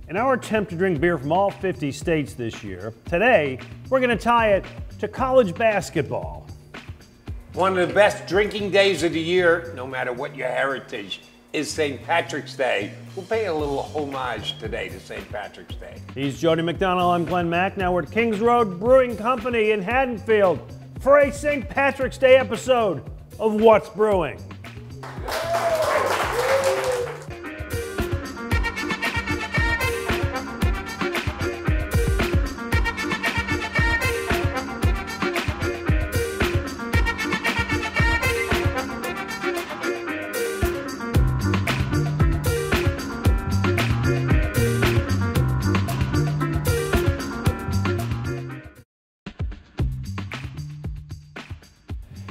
In our attempt to drink beer from all 50 states this year, today we're going to tie it to college basketball. One of the best drinking days of the year, no matter what your heritage, is St. Patrick's Day. We'll pay a little homage today to St. Patrick's Day. He's Jody McDonald, I'm Glenn Mack. Now we're at Kings Road Brewing Company in Haddonfield for a St. Patrick's Day episode of What's Brewing.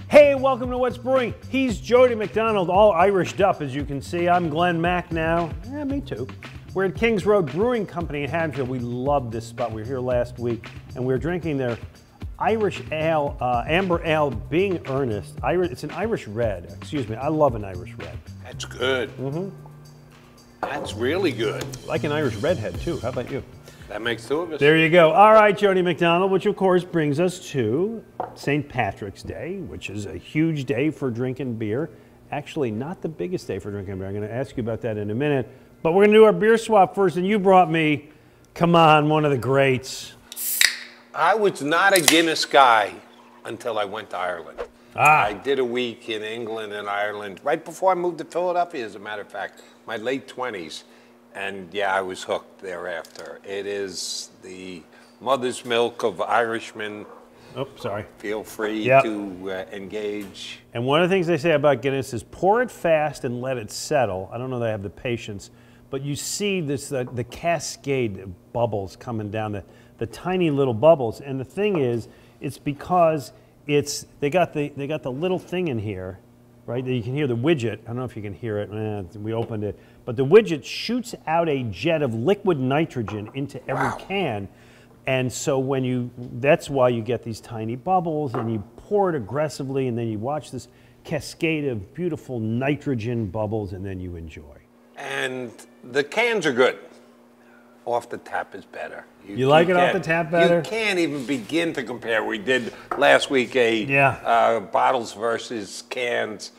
Hey, welcome to What's Brewing. He's Jody McDonald, all Irished up, as you can see. I'm Glenn Mack now. Yeah, me too. We're at Kings Road Brewing Company in Haddonfield. We love this spot. We were here last week, and we were drinking their Irish ale, amber ale, being earnest. It's an Irish red. Excuse me. I love an Irish red. That's good. That's really good. Like an Irish redhead, too. How about you? That makes two of us. There you go. All right, Jody McDonald, which of course brings us to St. Patrick's Day, which is a huge day for drinking beer. Actually, not the biggest day for drinking beer. I'm going to ask you about that in a minute. But we're going to do our beer swap first, and you brought me, come on, one of the greats. I was not a Guinness guy until I went to Ireland. I did a week in England and Ireland right before I moved to Philadelphia, as a matter of fact, my late 20s. And yeah, I was hooked thereafter. It is the mother's milk of Irishmen. Oh, sorry. Feel free to engage. And one of the things they say about Guinness is pour it fast and let it settle. I don't know if they have the patience, but you see this the cascade of bubbles coming down, the tiny little bubbles. And the thing is, it's because they got the little thing in here, right? You can hear the widget. I don't know if you can hear it. We opened it. But the widget shoots out a jet of liquid nitrogen into every can. And so that's why you get these tiny bubbles, and you pour it aggressively, and then you watch this cascade of beautiful nitrogen bubbles, and then you enjoy. And the cans are good. Off the tap is better. You like it off the tap better? You can't even begin to compare. We did last week bottles versus cans.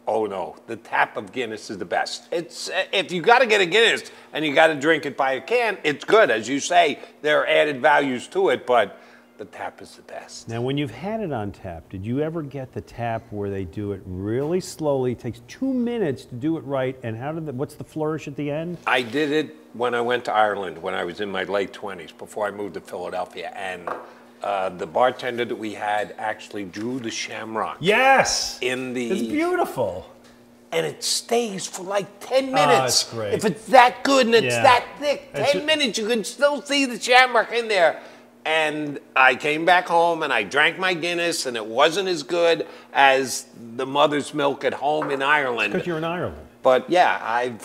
Oh no, the tap of Guinness is the best. It's if you got to get a Guinness and you got to drink it by a can, it's good. As you say, there are added values to it, but the tap is the best. Now, when you've had it on tap, did you ever get the tap where they do it really slowly? It takes 2 minutes to do it right, and what's the flourish at the end? I did it when I went to Ireland when I was in my late 20s, before I moved to Philadelphia, and the bartender that we had actually drew the shamrock. Yes! It's beautiful. And it stays for like 10 minutes. Oh, that's great. If it's that good and it's that thick, 10 minutes, you can still see the shamrock in there. And I came back home and I drank my Guinness, and it wasn't as good as the mother's milk at home in Ireland. Because you're in Ireland. But yeah,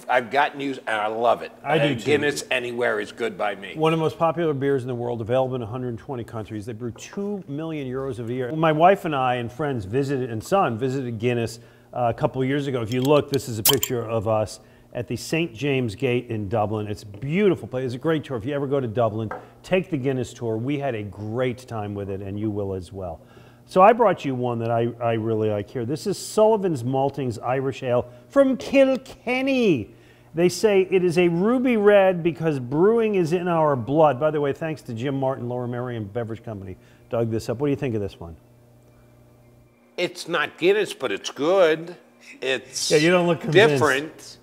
I've gotten used, and I love it. I do too. Guinness anywhere is good by me. One of the most popular beers in the world, available in 120 countries. They brew 2 million euros a year. My wife and I and friends visited Guinness a couple of years ago. If you look, this is a picture of us at the St. James Gate in Dublin. It's a beautiful place. It's a great tour. If you ever go to Dublin, take the Guinness tour. We had a great time with it, and you will as well. So I brought you one that I really like here. This is Sullivan's Malting's Irish Ale from Kilkenny. They say it is a ruby red because brewing is in our blood. By the way, thanks to Jim Martin, Lower Merion Beverage Company, dug this up. What do you think of this one? It's not Guinness, but it's good. It's you don't look convinced. Different.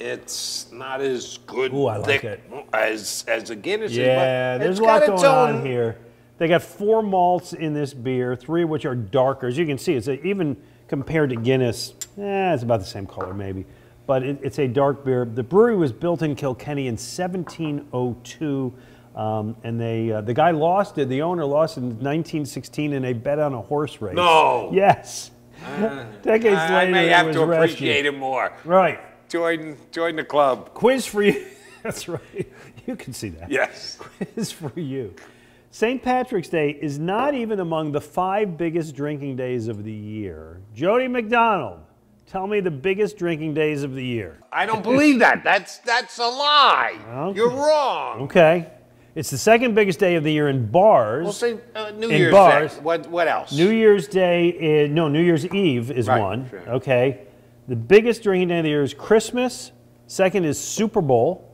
It's not as good as a Guinness is. Yeah, there's a lot going on here. They got 4 malts in this beer, 3 of which are darker. As you can see, it's even compared to Guinness, it's about the same color maybe. But it's a dark beer. The brewery was built in Kilkenny in 1702. And the guy lost it. The owner lost it in 1916 in a bet on a horse race. No. Yes. Decades later, I may have to rescued. appreciate it more. Right. Join the club. Quiz for you. That's right. You can see that. Yes. Quiz for you. St. Patrick's Day is not even among the 5 biggest drinking days of the year. Jody McDonald, Tell me the biggest drinking days of the year. I don't believe that. That's a lie. Okay. You're wrong. Okay. It's the second biggest day of the year in bars. We'll say New in Year's bars. Day. What else? New Year's Day is, no, New Year's Eve is Right, one. sure. Okay. The biggest drinking day of the year is Christmas. Second is Super Bowl.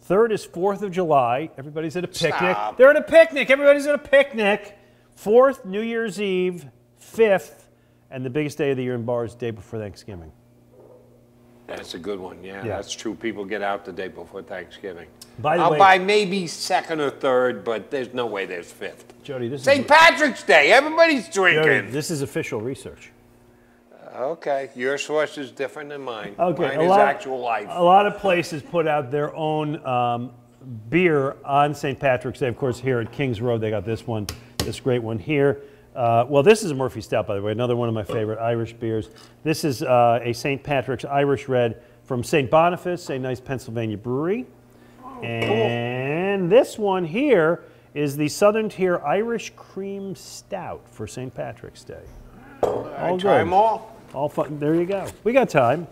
Third is 4th of July. Everybody's at a picnic. Stop. They're at a picnic. Everybody's at a picnic. Fourth, New Year's Eve. Fifth, and the biggest day of the year in bars, day before Thanksgiving. That's a good one. Yeah, that's true. People get out the day before Thanksgiving. By the I'll way, buy maybe second or third, but there's no way there's fifth. Jody, this St. is Patrick's Day. Everybody's drinking. Jody, this is official research. Okay, your source is different than mine. Okay, Mine is actual life. A lot of places put out their own beer on St. Patrick's Day. Of course, here at Kings Road, they got this one, this great one here. Well, this is a Murphy Stout, by the way, another one of my favorite Irish beers. This is a St. Patrick's Irish Red from St. Boniface, a nice Pennsylvania brewery. And this one here is the Southern Tier Irish Cream Stout for St. Patrick's Day. All Try them all. All fun. There you go. We got time.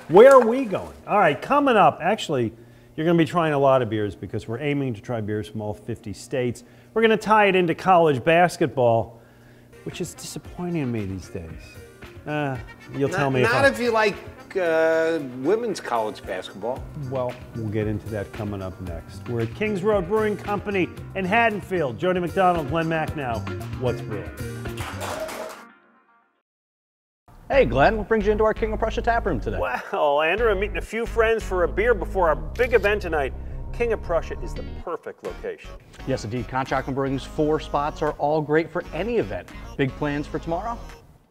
Where are we going? All right, coming up, actually, you're going to be trying a lot of beers because we're aiming to try beers from all 50 states. We're going to tie it into college basketball, which is disappointing to me these days. You'll tell me Not if you like women's college basketball. Well, we'll get into that coming up next. We're at Kings Road Brewing Company in Haddonfield. Jody McDonald, Glenn Mack now. What's brewing? Hey Glenn, what brings you into our King of Prussia tap room today? Well, Andrew, I'm meeting a few friends for a beer before our big event tonight. King of Prussia is the perfect location. Yes indeed, Conshohocken Brewing's 4 spots are all great for any event. Big plans for tomorrow?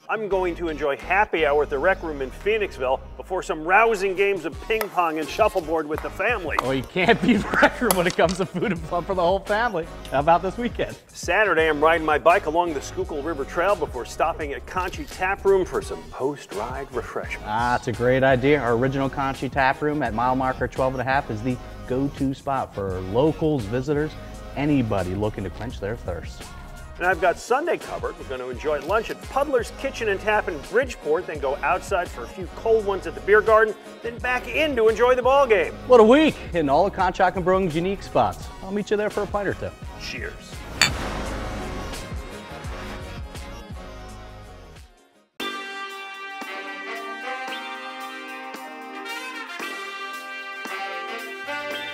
I'm going to enjoy happy hour at the Rec Room in Phoenixville before some rousing games of ping pong and shuffleboard with the family. Well, you can't beat the Rec Room when it comes to food and fun for the whole family. How about this weekend? Saturday, I'm riding my bike along the Schuylkill River Trail before stopping at Conchi Tap Room for some post-ride refreshments. That's a great idea. Our original Conchi tap room at mile marker 12.5 is the go-to spot for locals, visitors, anybody looking to quench their thirst. And I've got Sunday covered. We're going to enjoy lunch at Puddler's Kitchen and Tap in Bridgeport, then go outside for a few cold ones at the beer garden, then back in to enjoy the ball game. What a week in all of Conshohocken Brewing's unique spots. I'll meet you there for a pint or two. Cheers.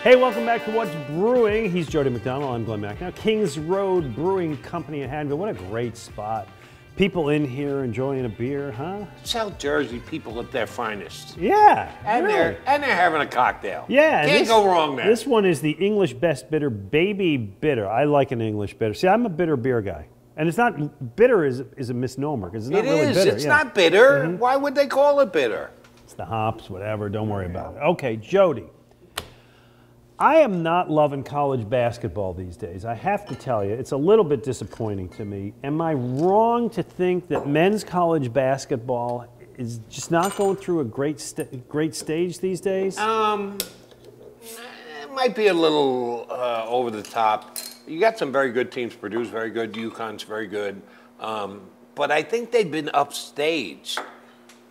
Hey, welcome back to What's Brewing. He's Jody McDonald. I'm Glenn Mack. Now, Kings Road Brewing Company in Haddonfield. What a great spot. People in here enjoying a beer, huh? South Jersey people at their finest. Yeah. And really. they're having a cocktail. Yeah. Can't go wrong there. This one is the English Best Bitter Baby Bitter. I like an English bitter. See, I'm a bitter beer guy. And it's not, bitter is a misnomer because it's not really bitter. It's not bitter. Why would they call it bitter? It's the hops, whatever. Don't worry about it. Okay, Jody. I am not loving college basketball these days. I have to tell you, it's a little bit disappointing to me. Am I wrong to think that men's college basketball is just not going through a great stage these days? It might be a little over the top. You got some very good teams, Purdue's very good, UConn's very good. But I think they've been upstaged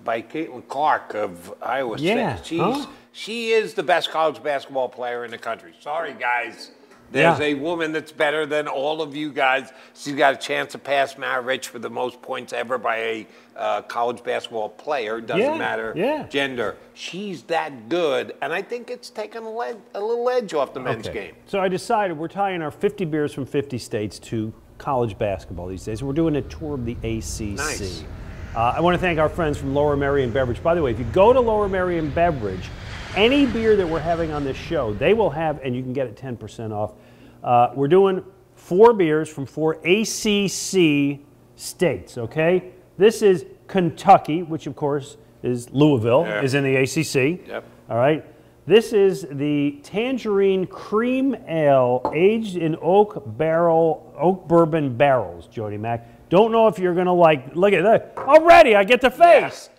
by Caitlin Clark of Iowa State. She is the best college basketball player in the country. Sorry, guys. There's a woman that's better than all of you guys. She's got a chance to pass Matt Rich for the most points ever by a college basketball player. Doesn't matter gender. She's that good, and I think it's taken a little edge off the men's game. So I decided we're tying our 50 beers from 50 states to college basketball these days. We're doing a tour of the ACC. Nice. I want to thank our friends from Lower Merion Beverage. By the way, if you go to Lower Merion Beverage, any beer that we're having on this show, they will have, and you can get it 10% off. We're doing 4 beers from 4 ACC states, okay? This is Kentucky, which of course is Louisville, is in the ACC. Yep. All right. This is the Tangerine Cream Ale, aged in oak bourbon barrels, Jody Mack. Don't know if you're going to like, look at that. Already, I get the face. Yes.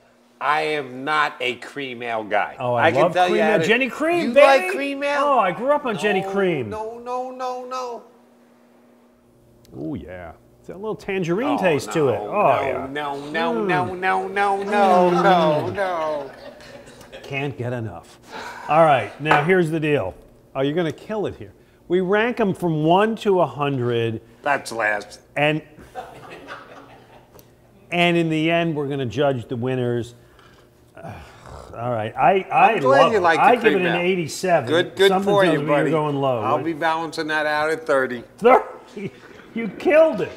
I am not a cream ale guy. Oh, I love can tell cream you ale. Jenny Cream, you baby. like cream ale? Oh, I grew up on Jenny Cream. No. Oh, yeah. It's got a little tangerine taste to it. No. Can't get enough. All right, now here's the deal. Oh, you're going to kill it here. We rank them from 1 to 100. That's last. And in the end, we're going to judge the winners. All right, I love it. I give it an 87. Good Something for tells you, me buddy. You're going low. I'll be balancing that out at 30. 30? You killed it.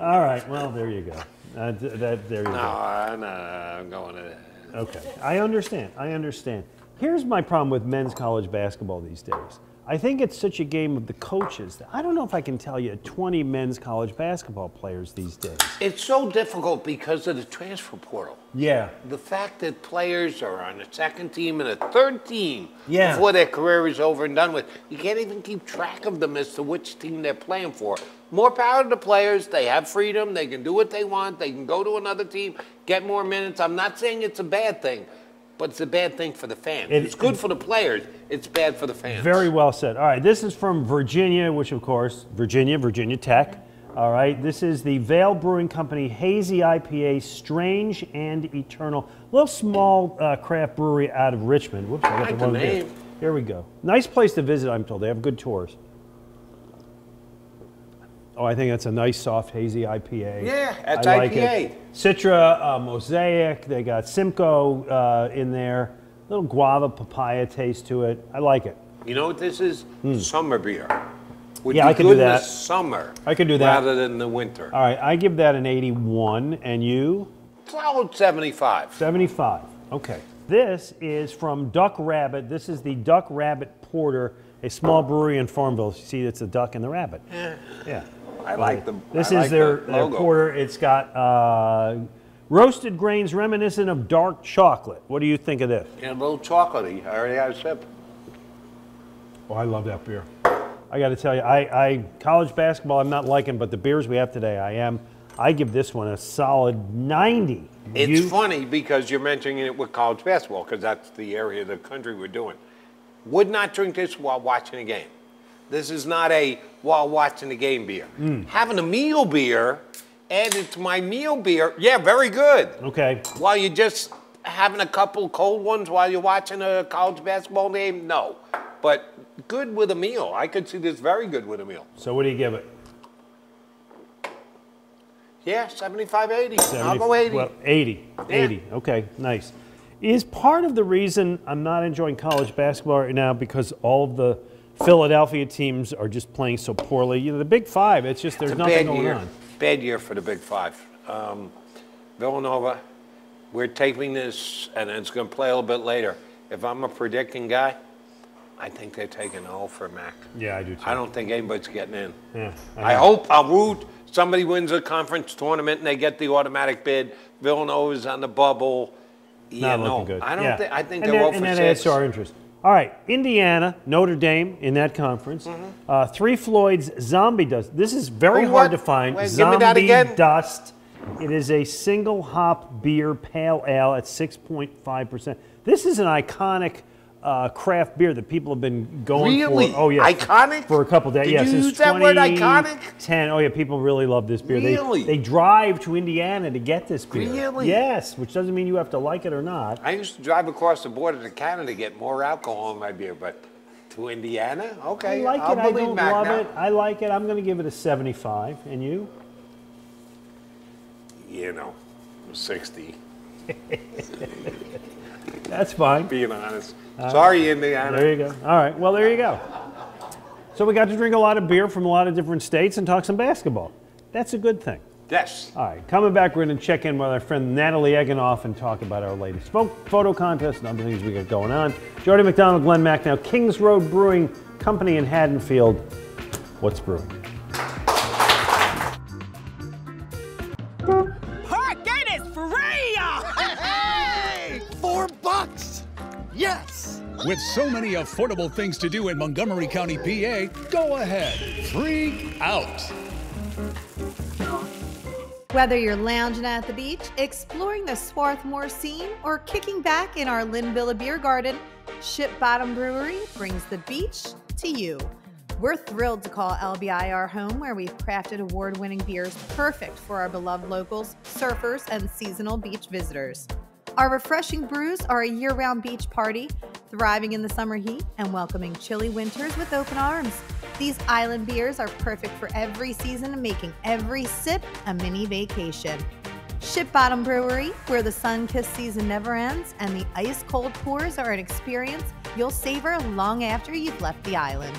All right, well, there you go. There you go. No, I'm going to... Okay, I understand. Here's my problem with men's college basketball these days. I think it's such a game of the coaches that I don't know if I can tell you 20 men's college basketball players these days. It's so difficult because of the transfer portal. Yeah. The fact that players are on a second team and a third team Yeah. before their career is over and done with. You can't even keep track of them as to which team they're playing for. More power to the players. They have freedom. They can do what they want. They can go to another team, get more minutes. I'm not saying it's a bad thing, but it's a bad thing for the fans. It's good for the players. It's bad for the fans. Very well said. All right, this is from Virginia, which of course, Virginia Tech. All right, this is the Vale Brewing Company Hazy IPA, Strange and Eternal. A little small craft brewery out of Richmond. Whoops, I got the wrong name. Here we go. Nice place to visit, I'm told. They have good tours. Oh, I think that's a nice soft hazy IPA. Yeah, that's I like IPA. It. Citra, Mosaic, they got Simcoe in there. A little guava papaya taste to it. I like it. You know what this is? Summer beer. Yeah, I can do that. Summer. I can do that. Rather than the winter. All right, I give that an 81, and you? Solid 75. 75, okay. This is from Duck Rabbit. This is the Duck Rabbit Porter, a small brewery in Farmville. You see, it's a duck and the rabbit. Yeah. I like them. This is their porter. It's got roasted grains reminiscent of dark chocolate. What do you think of this? Yeah, a little chocolatey. I already had a sip. Oh, I love that beer. I got to tell you, I college basketball I'm not liking, but the beers we have today I am. I give this one a solid 90. It's funny because you're mentioning it with college basketball because that's the area of the country we're doing. Would not drink this while watching a game. This is not a while watching the game beer. Having a meal beer added to my meal beer, yeah, very good. Okay. While you're just having a couple cold ones while you're watching a college basketball game, no. But good with a meal. I could see this very good with a meal. So what do you give it? Yeah, 75, 80. I'll go 80. Well, 80. Yeah. 80. Okay, nice. Is part of the reason I'm not enjoying college basketball right now because all of the Philadelphia teams are just playing so poorly? You know, the Big Five, it's just there's nothing going on. Bad year for the Big Five. Villanova, we're taping this, and it's going to play a little bit later. If I'm a predicting guy, I think they're taking all for Mac. Yeah, I do too. I don't think anybody's getting in. Yeah, I hope, I'll root. Somebody wins a conference tournament and they get the automatic bid. Villanova's on the bubble. Yeah, not looking good. I don't think. I think and they're that, over and 6. that adds to our interest. All right, Indiana, Notre Dame in that conference. Three Floyds, Zombie Dust. This is very hard to find. Wait, Zombie give me that again. Dust. It is a single hop beer pale ale at 6.5%. This is an iconic craft beer that people have been going for. Oh yeah, iconic for a couple days. Did you use that word, iconic? 10. Oh yeah, people really love this beer. Really? They drive to Indiana to get this beer. Really? Yes, which doesn't mean you have to like it or not. I used to drive across the border to Canada to get more alcohol in my beer, but to Indiana, okay. I like it. I don't love now. it. I like it. I'm going to give it a 75. And you? You know, 60. That's fine. Being honest. Sorry, Indiana. There you go. All right. Well, there you go. So we got to drink a lot of beer from a lot of different states and talk some basketball. That's a good thing. Yes. All right. Coming back, we're going to check in with our friend Natalie Eganoff and talk about our latest photo contest and other things we got going on. Jody McDonald, Glenn Mack now. Kings Road Brewing Company in Haddonfield. What's brewing? Yes! With so many affordable things to do in Montgomery County, PA, go ahead, freak out. Whether you're lounging at the beach, exploring the Swarthmore scene, or kicking back in our Linvilla Beer Garden, Ship Bottom Brewery brings the beach to you. We're thrilled to call LBI our home, where we've crafted award-winning beers perfect for our beloved locals, surfers, and seasonal beach visitors. Our refreshing brews are a year-round beach party, thriving in the summer heat and welcoming chilly winters with open arms. These island beers are perfect for every season and making every sip a mini vacation. Ship Bottom Brewery, where the sun-kissed season never ends and the ice-cold pours are an experience you'll savor long after you've left the island.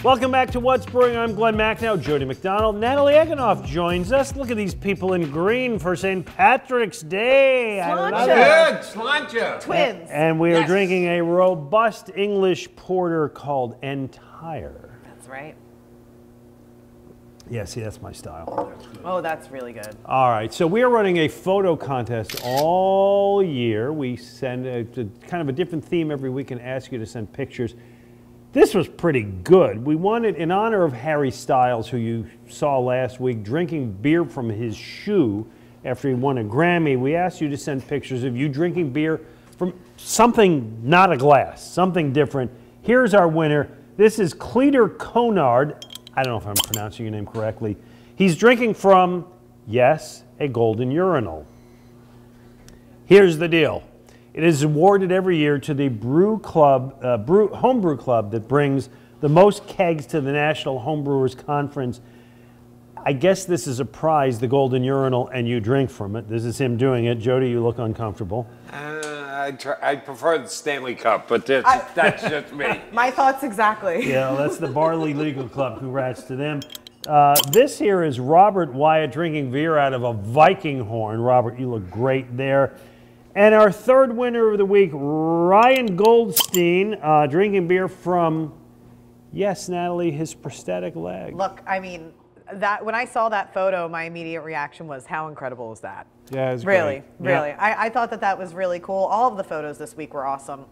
Welcome back to What's Brewing. I'm Glenn Macnow, Jody McDonald. Natalie Eganoff joins us. Look at these people in green for St. Patrick's Day. I love it. Good, sláinte. Twins. And we are drinking a robust English porter called Entire. That's right. Yeah, see, that's my style. Oh, that's really good. All right, so we are running a photo contest all year. We send kind of a different theme every week and ask you to send pictures. This was pretty good. We wanted, in honor of Harry Styles, who you saw last week, drinking beer from his shoe after he won a Grammy, we asked you to send pictures of you drinking beer from something, not a glass, something different. Here's our winner. This is Cleater Conard. I don't know if I'm pronouncing your name correctly. He's drinking from, yes, a golden urinal. Here's the deal. It is awarded every year to the brew club, homebrew club that brings the most kegs to the National Homebrewers Conference. I guess this is a prize, the golden urinal, and you drink from it. This is him doing it. Jody, you look uncomfortable. I prefer the Stanley Cup, but that's just me. My thoughts exactly. Yeah, well, that's the Barley Legal Club. Congrats to them. This here is Robert Wyatt drinking beer out of a Viking horn. Robert, you look great there. And our third winner of the week, Ryan Goldstein, drinking beer from, yes, Natalie, his prosthetic leg. Look, I mean, that when I saw that photo, my immediate reaction was, how incredible is that? Yeah, it's really, great. really. Yeah. I thought that was really cool. All of the photos this week were awesome.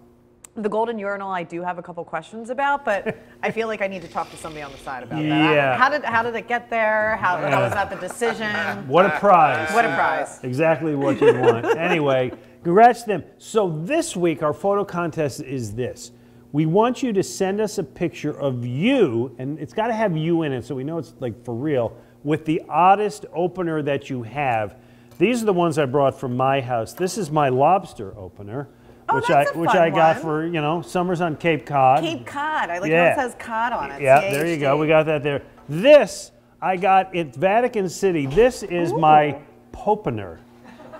The golden urinal, I do have a couple questions about, but I feel like I need to talk to somebody on the side about that. Yeah. How did it get there? How was that the decision? What a prize. What a prize. Exactly what you want. Anyway, congrats to them. So this week, our photo contest is this. We want you to send us a picture of you, and it's got to have you in it so we know it's like for real, with the oddest opener that you have. These are the ones I brought from my house. This is my lobster opener. Oh, which that's a which fun I got one. for, you know, summers on Cape Cod. Cape Cod. I like Yeah. how it says cod on it. Yeah, there you go. We got that there. This I got at Vatican City. This is my Popener.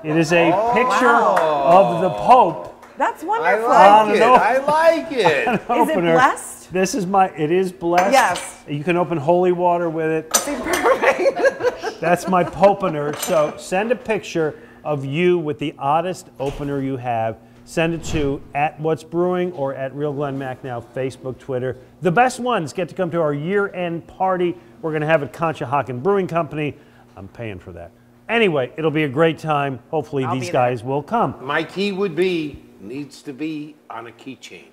It is a picture of the Pope. That's wonderful. I like it. Is it blessed? This is it is blessed. Yes. You can open holy water with it. Perfect. That's my Popener. So send a picture of you with the oddest opener you have. Send it to @What'sBrewing or @RealGlennMacNow, Facebook, Twitter. The best ones get to come to our year-end party. We're going to have at Conshohocken Brewing Company. I'm paying for that. Anyway, it'll be a great time. Hopefully these guys will come. My key would be, needs to be on a keychain.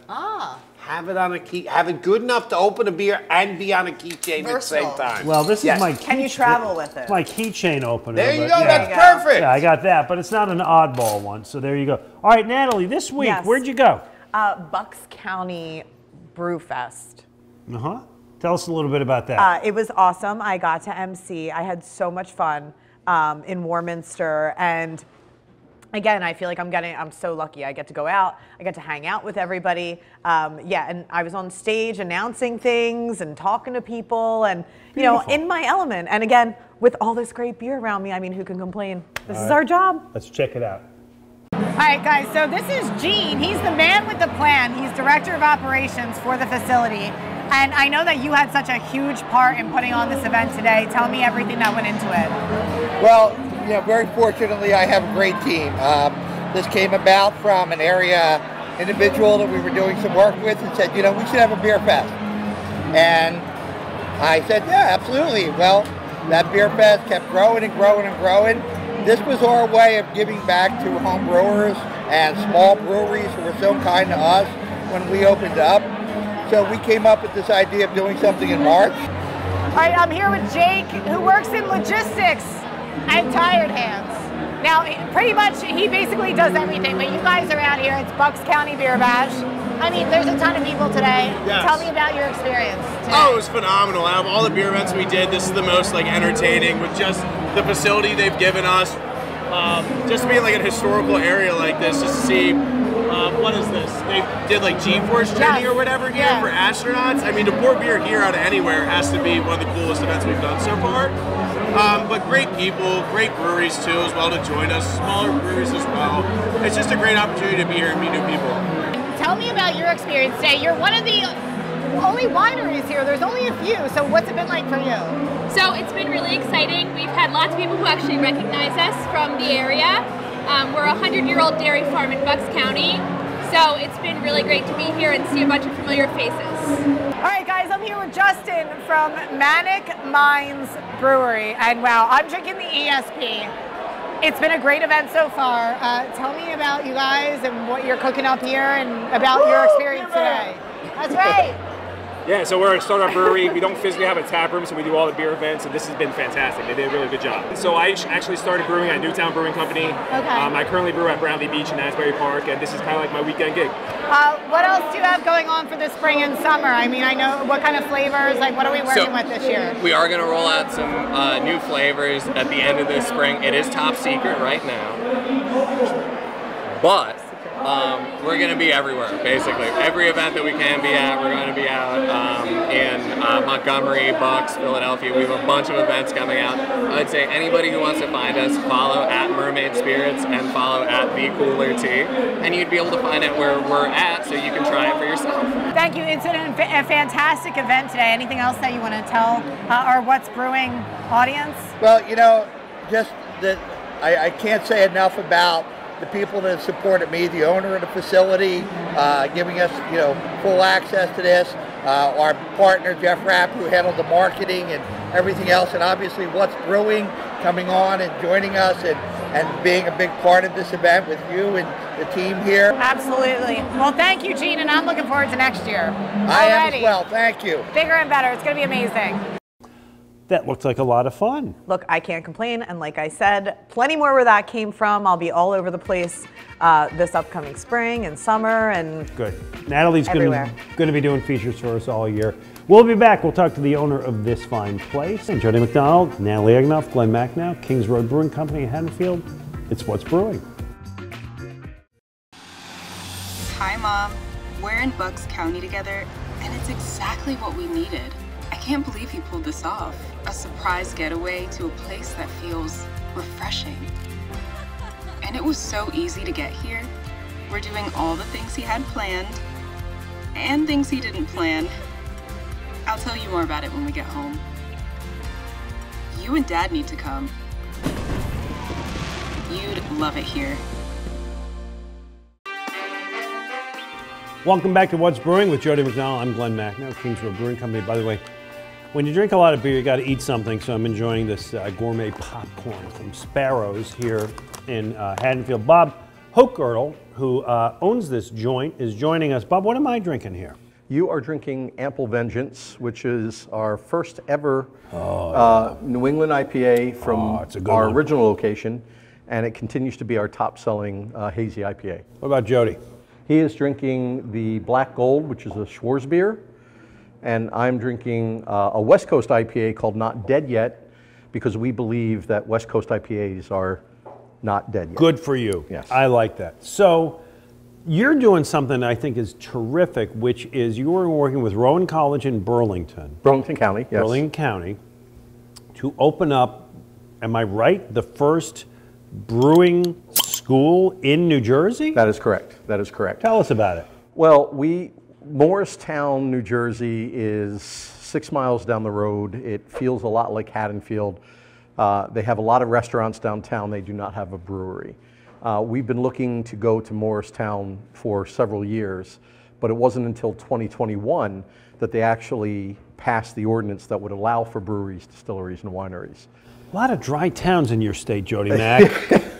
Ah. Have it on a key. Have it good enough to open a beer and be on a keychain at the same time. Well, this is my key. Can you travel with it? It's my keychain opener. There you but go. yeah. That's perfect. Yeah, I got that, but it's not an oddball one. So there you go. All right, Natalie. This week, Yes. where'd you go? Bucks County Brew Fest. Tell us a little bit about that. It was awesome. I got to MC. I had so much fun in Warminster, and again, I feel like I'm so lucky. I get to go out. I get to hang out with everybody. Yeah, and I was on stage announcing things and talking to people, and you know, in my element. And again, with all this great beer around me, I mean, who can complain? This is our job. Let's check it out. All right, guys, so this is Gene. He's the man with the plan. He's director of operations for the facility. And I know that you had such a huge part in putting on this event today. Tell me everything that went into it. Well, you know, very fortunately, I have a great team. This came about from an area individual that we were doing some work with and said, you know, we should have a beer fest. And I said, yeah, absolutely. Well, that beer fest kept growing and growing and growing. This was our way of giving back to home brewers and small breweries who were so kind to us when we opened up. So we came up with this idea of doing something in March. All right, I'm here with Jake, who works in logistics at Tired Hands. Now, pretty much he basically does everything, but you guys are out here. It's Bucks County Beer Bash. I mean, there's a ton of people today. Yes. Tell me about your experience today. Oh, it was phenomenal. Out of all the beer events we did, this is the most like entertaining with just the facility they've given us. Just being like a historical area like this, just to see, what is this? They did like G-Force training or whatever here for astronauts. I mean, to pour beer here out of anywhere has to be one of the coolest events we've done so far. But great people, great breweries too as well to join us, smaller breweries as well. It's just a great opportunity to be here and meet new people. Tell me about your experience today. You're one of the only wineries here. There's only a few, so what's it been like for you? So it's been really exciting. We've had lots of people who actually recognize us from the area. We're a 100-year-old dairy farm in Bucks County, so it's been really great to be here and see a bunch of familiar faces. All right, guys, I'm here with Justin from Manic Minds Brewery, and wow, I'm drinking the ESP. It's been a great event so far. Tell me about you guys and what you're cooking up here and about your experience today. That's right. Yeah, so we're a startup brewery. We don't physically have a tap room, so we do all the beer events, and this has been fantastic. They did a really good job. So I actually started brewing at Newtown Brewing Company. Okay. I currently brew at Brownlee Beach in Asbury Park, and this is kind of like my weekend gig. What else do you have going on for the spring and summer? I mean, I know, what kind of flavors, like what are we working with this year? We are going to roll out some new flavors at the end of this spring. It is top secret right now, but we're going to be everywhere, basically. Every event that we can be at, we're going to be out in Montgomery, Bucks, Philadelphia. We have a bunch of events coming out. I'd say anybody who wants to find us, follow at Mermaid Spirits and follow at The Cooler Tea, and you'd be able to find out where we're at so you can try it for yourself. Thank you. It's a fantastic event today. Anything else that you want to tell our What's Brewing audience? Well, you know, just that I can't say enough about the people that have supported me, the owner of the facility, giving us, you know, full access to this, our partner Jeff Rapp, who handled the marketing and everything else, and obviously What's Brewing coming on and joining us and being a big part of this event with you and the team here. Absolutely. Well, thank you, Gene, and I'm looking forward to next year. I am as well. Thank you. Bigger and better. It's going to be amazing. That looked like a lot of fun. Look, I can't complain, and like I said, plenty more where that came from. I'll be all over the place this upcoming spring and summer and good. Natalie's going to be doing features for us all year. We'll be back. We'll talk to the owner of this fine place. And Jody McDonald, Natalie Egnoff, Glenn Macnow, Kings Road Brewing Company in Haddonfield. It's What's Brewing. Hi, Mom. We're in Bucks County together, and it's exactly what we needed. I can't believe he pulled this off. A surprise getaway to a place that feels refreshing. And it was so easy to get here. We're doing all the things he had planned and things he didn't plan. I'll tell you more about it when we get home. You and Dad need to come. You'd love it here. Welcome back to What's Brewing with Jody McDonald. I'm Glenn Macnow, Kings Road Brewing Company. By the way, when you drink a lot of beer, you got to eat something, so I'm enjoying this gourmet popcorn from Sparrows here in Haddonfield. Bob Hochgirdle, who owns this joint, is joining us. Bob, what am I drinking here? You are drinking Ample Vengeance, which is our first ever New England IPA from our original location, and it continues to be our top-selling hazy IPA. What about Jody? He is drinking the Black Gold, which is a Schwarzbier, and I'm drinking a West Coast IPA called Not Dead Yet, because we believe that West Coast IPAs are not dead yet. Good for you. Yes. I like that. So you're doing something I think is terrific, which is you were working with Rowan College in Burlington. Burlington County, yes. Burlington County, to open up, am I right, the first brewing school in New Jersey? That is correct. That is correct. Tell us about it. Well, Morristown, New Jersey is 6 miles down the road. It feels a lot like Haddonfield. They have a lot of restaurants downtown. They do not have a brewery. We've been looking to go to Morristown for several years, but it wasn't until 2021 that they actually passed the ordinance that would allow for breweries, distilleries, and wineries. A lot of dry towns in your state, Jody Mack.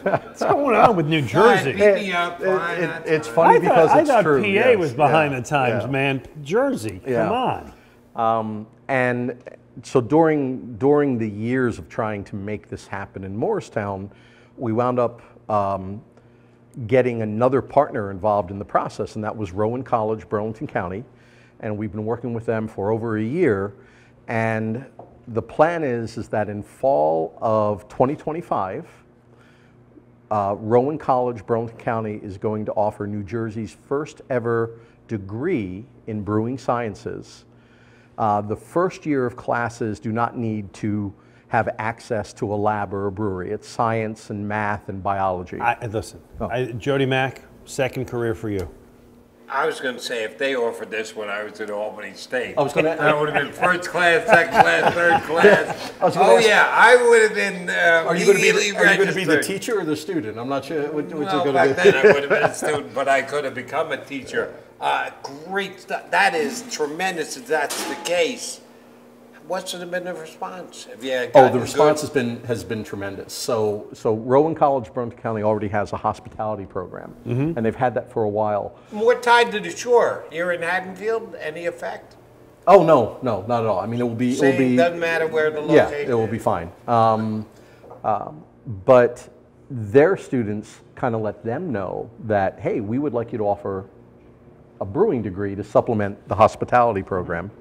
What's going on with New Jersey? It's funny because it's true. I thought PA was behind the times, man. Jersey, come on. And so during the years of trying to make this happen in Morristown, we wound up getting another partner involved in the process, and that was Rowan College, Burlington County. And we've been working with them for over a year. And the plan is that in fall of 2025, Rowan College, Burlington County is going to offer New Jersey's first ever degree in brewing sciences. The first year of classes do not need to have access to a lab or a brewery. It's science and math and biology. Listen, Jody Mack, second career for you. I was going to say, if they offered this when I was at Albany State, I was gonna, that would have been first class, second class, third class. I would have been Are you going to be the teacher or the student? I'm not sure which you're going to be. Back then I would have been a student, but I could have become a teacher. Great stuff. That is tremendous if that's the case. What's been the response? The response has been tremendous. So Rowan College, Burlington County already has a hospitality program, and they've had that for a while. More tied to the shore. Here in Haddonfield, any effect? Oh no, not at all. I mean, it will be. Doesn't matter where the location. Yeah, it will be fine. But their students kind of let them know that, hey, we would like you to offer a brewing degree to supplement the hospitality program.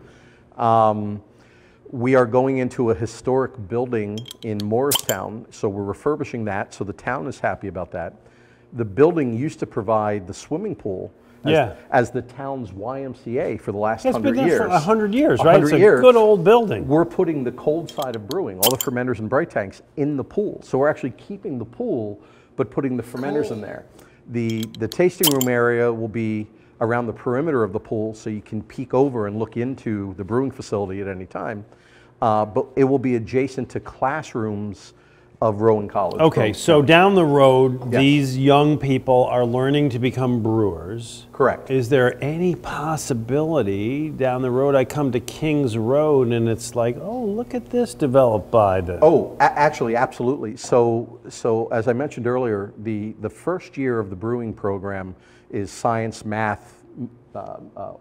We are going into a historic building in Morristown, so we're refurbishing that, so the town is happy about that. The building used to provide the swimming pool as the town's YMCA for the last 100 years. It's been there for 100 years, right? It's a good old building. We're putting the cold side of brewing, all the fermenters and bright tanks, in the pool. So we're actually keeping the pool, but putting the fermenters in there. The tasting room area will be around the perimeter of the pool, so you can peek over and look into the brewing facility at any time. But it will be adjacent to classrooms of Rowan College. Okay, so down the road, these young people are learning to become brewers. Correct. Is there any possibility down the road I come to Kings Road and it's like, oh, look at this developed by the... Oh, actually, absolutely. So as I mentioned earlier, the first year of the brewing program is science, math,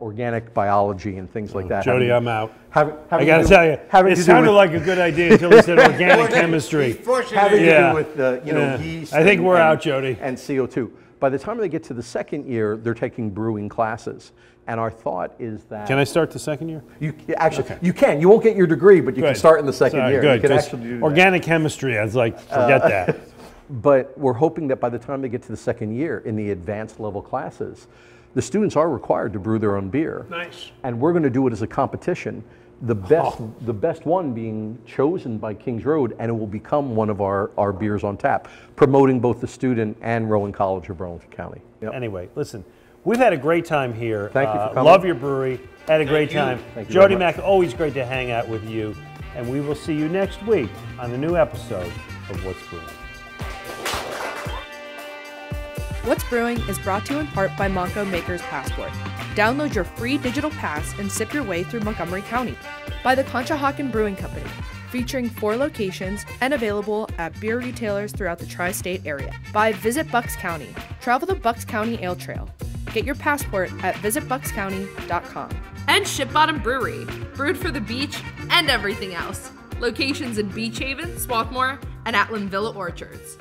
organic biology and things like that. Jody, I'm out. I got to tell you, it sounded like a good idea until he said organic chemistry. Having to do with yeast. I think we're out, Jody. And CO2. By the time they get to the second year, they're taking brewing classes. And our thought is that... Can I start the second year? You can. You won't get your degree, but you can start in the second year. Good. You can actually do organic chemistry, I was like, forget that. But we're hoping that by the time they get to the second year in the advanced level classes, the students are required to brew their own beer. Nice. And we're going to do it as a competition. The best one being chosen by Kings Road, and it will become one of our beers on tap, promoting both the student and Rowan College of Burlington County. Yep. Anyway, listen, we've had a great time here. Thank you for coming. Love your brewery. Had a great time. Thank you Jody very much. Mack, always great to hang out with you. And we will see you next week on a new episode of What's Brewing. What's Brewing is brought to you in part by Monco Maker's Passport. Download your free digital pass and sip your way through Montgomery County. By the Conshohocken Brewing Company, featuring 4 locations and available at beer retailers throughout the tri-state area. By Visit Bucks County. Travel the Bucks County Ale Trail. Get your passport at visitbuckscounty.com. And Ship Bottom Brewery, brewed for the beach and everything else. Locations in Beach Haven, Swarthmore, and Atlan Villa Orchards.